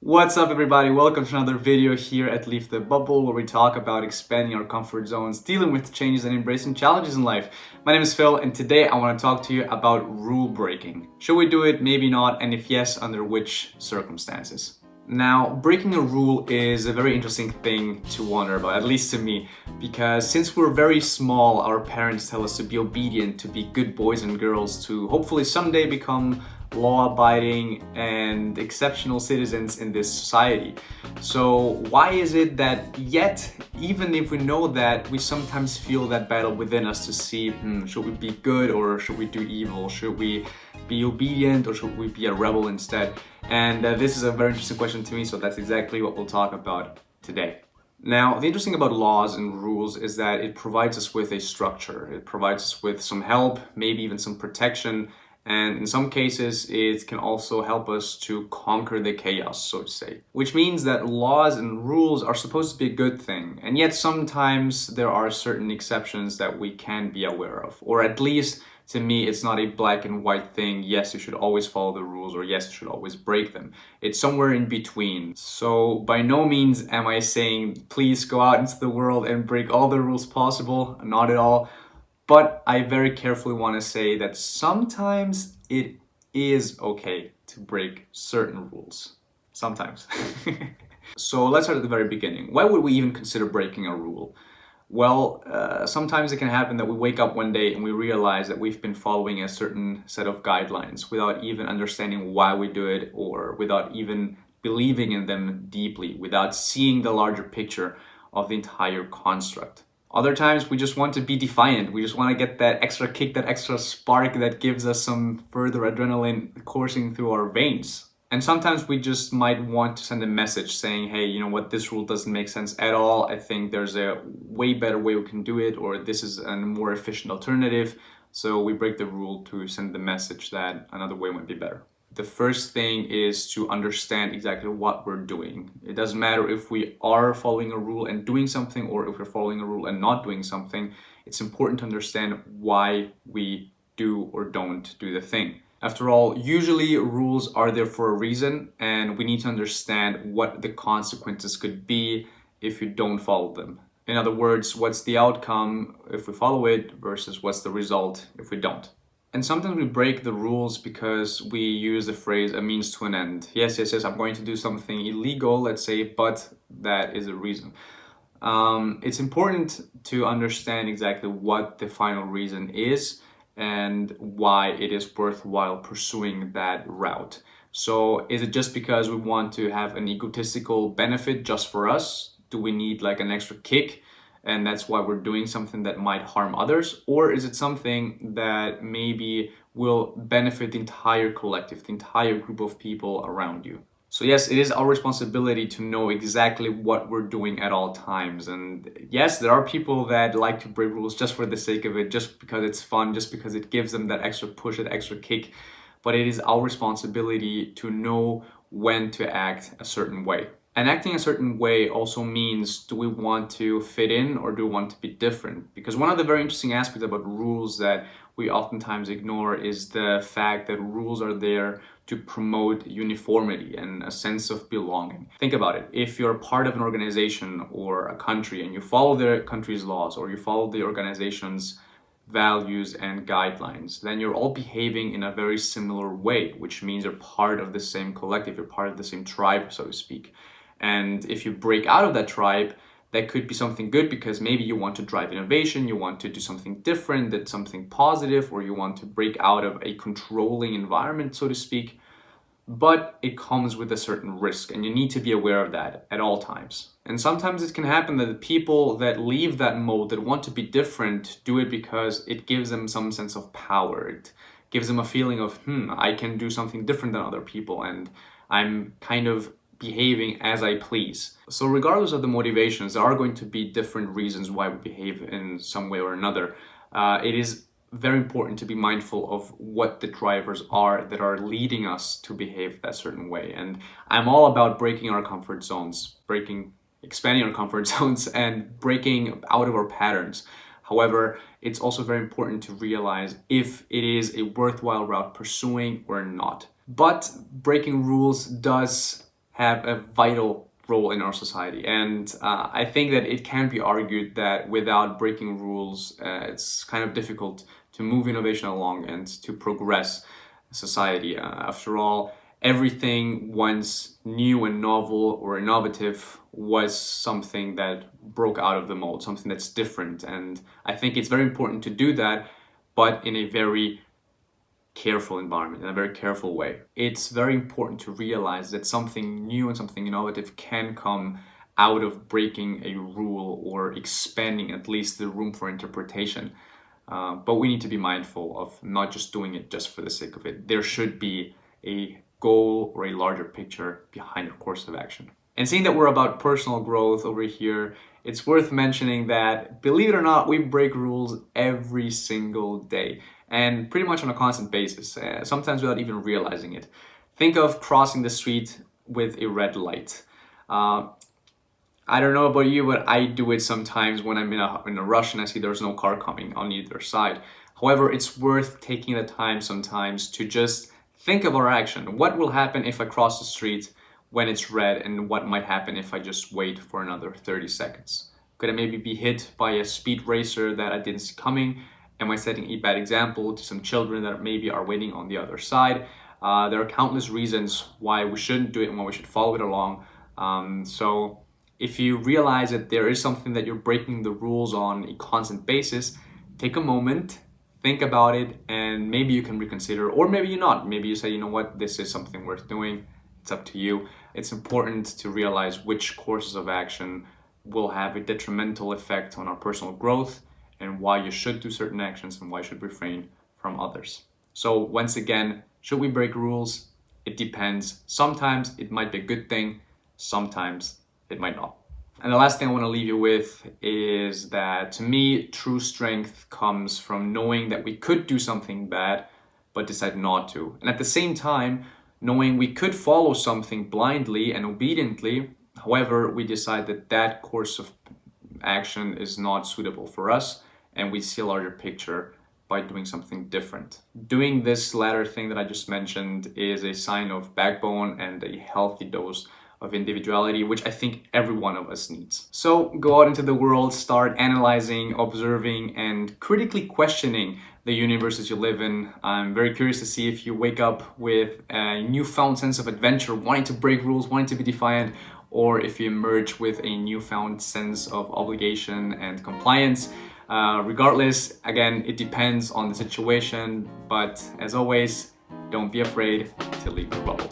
What's up everybody, welcome to another video here at Leave the Bubble, where we talk about expanding our comfort zones, dealing with changes and embracing challenges in life. My name is Phil and today I want to talk to you about rule breaking. Should we do it? Maybe not, and if yes, under which circumstances? Now, breaking a rule is a very interesting thing to wonder about, at least to me, because since we're very small, our parents tell us to be obedient, to be good boys and girls, to hopefully someday become law-abiding and exceptional citizens in this society. So why is it that yet, even if we know that, we sometimes feel that battle within us to see, should we be good or should we do evil? Should we be obedient or should we be a rebel instead? And this is a very interesting question to me, so that's exactly what we'll talk about today. Now, the interesting about laws and rules is that it provides us with a structure. It provides us with some help, maybe even some protection, and in some cases, it can also help us to conquer the chaos, so to say. Which means that laws and rules are supposed to be a good thing, and yet sometimes there are certain exceptions that we can be aware of. Or at least, to me, it's not a black and white thing. Yes, you should always follow the rules, or yes, you should always break them. It's somewhere in between. So by no means am I saying, please go out into the world and break all the rules possible. Not at all. But I very carefully want to say that sometimes it is okay to break certain rules. Sometimes. So let's start at the very beginning. Why would we even consider breaking a rule? Well, sometimes it can happen that we wake up one day and we realize that we've been following a certain set of guidelines without even understanding why we do it, or without even believing in them deeply, without seeing the larger picture of the entire construct. Other times we just want to be defiant. We just want to get that extra kick, that extra spark that gives us some further adrenaline coursing through our veins. And sometimes we just might want to send a message saying, hey, you know what, this rule doesn't make sense at all. I think there's a way better way we can do it, or this is a more efficient alternative. So we break the rule to send the message that another way might be better. The first thing is to understand exactly what we're doing. It doesn't matter if we are following a rule and doing something, or if we're following a rule and not doing something. It's important to understand why we do or don't do the thing. After all, usually rules are there for a reason, and we need to understand what the consequences could be if you don't follow them. In other words, what's the outcome if we follow it versus what's the result if we don't. And sometimes we break the rules because we use the phrase a means to an end. Yes, I'm going to do something illegal, let's say, but that is a reason. It's important to understand exactly what the final reason is and why it is worthwhile pursuing that route. So is it just because we want to have an egotistical benefit just for us? Do we need like an extra kick, and that's why we're doing something that might harm others? Or is it something that maybe will benefit the entire collective, the entire group of people around you? So yes, it is our responsibility to know exactly what we're doing at all times. And yes, there are people that like to break rules just for the sake of it, just because it's fun, just because it gives them that extra push, that extra kick. But it is our responsibility to know when to act a certain way. And acting a certain way also means, do we want to fit in or do we want to be different? Because one of the very interesting aspects about rules that we oftentimes ignore is the fact that rules are there to promote uniformity and a sense of belonging. Think about it. If you're part of an organization or a country and you follow the country's laws, or you follow the organization's values and guidelines, then you're all behaving in a very similar way, which means you're part of the same collective, you're part of the same tribe, so to speak. And if you break out of that tribe, that could be something good, because maybe you want to drive innovation, you want to do something different, that's something positive, or you want to break out of a controlling environment, so to speak. But it comes with a certain risk, and you need to be aware of that at all times. And sometimes it can happen that the people that leave that mode, that want to be different, do it because it gives them some sense of power. It gives them a feeling of, I can do something different than other people, and I'm kind of behaving as I please. So regardless of the motivations, there are going to be different reasons why we behave in some way or another. It is very important to be mindful of what the drivers are that are leading us to behave that certain way. And I'm all about breaking our comfort zones, expanding our comfort zones and breaking out of our patterns. However, it's also very important to realize if it is a worthwhile route pursuing or not. But breaking rules does have a vital role in our society. And I think that it can be argued that without breaking rules, it's kind of difficult to move innovation along and to progress society. After all, everything once new and novel or innovative was something that broke out of the mold, something that's different. And I think it's very important to do that, but in a very careful environment, in a very careful way. It's very important to realize that something new and something innovative can come out of breaking a rule or expanding at least the room for interpretation. But we need to be mindful of not just doing it just for the sake of it. There should be a goal or a larger picture behind a course of action. And seeing that we're about personal growth over here, it's worth mentioning that, believe it or not, we break rules every single day and pretty much on a constant basis, sometimes without even realizing it. Think of crossing the street with a red light. I don't know about you, but I do it sometimes when I'm in a rush and I see there's no car coming on either side. However, it's worth taking the time sometimes to just think of our action. What will happen if I cross the street when it's red, and what might happen if I just wait for another 30 seconds? Could I maybe be hit by a speed racer that I didn't see coming? Am I setting a bad example to some children that maybe are waiting on the other side? There are countless reasons why we shouldn't do it and why we should follow it along. So if you realize that there is something that you're breaking the rules on a constant basis, take a moment, think about it, and maybe you can reconsider, or maybe you're not. Maybe you say, you know what, this is something worth doing. It's up to you. It's important to realize which courses of action will have a detrimental effect on our personal growth and why you should do certain actions and why you should refrain from others. So once again, should we break rules? It depends. Sometimes it might be a good thing, sometimes it might not. And the last thing I want to leave you with is that, to me, true strength comes from knowing that we could do something bad, but decide not to. And at the same time, knowing we could follow something blindly and obediently, however, we decide that that course of action is not suitable for us, and we see a larger picture by doing something different. Doing this latter thing that I just mentioned is a sign of backbone and a healthy dose of individuality, which I think every one of us needs. So go out into the world, start analyzing, observing, and critically questioning the universes you live in. I'm very curious to see if you wake up with a newfound sense of adventure, wanting to break rules, wanting to be defiant, or if you emerge with a newfound sense of obligation and compliance. Regardless, again, it depends on the situation, but as always, don't be afraid to leave the bubble.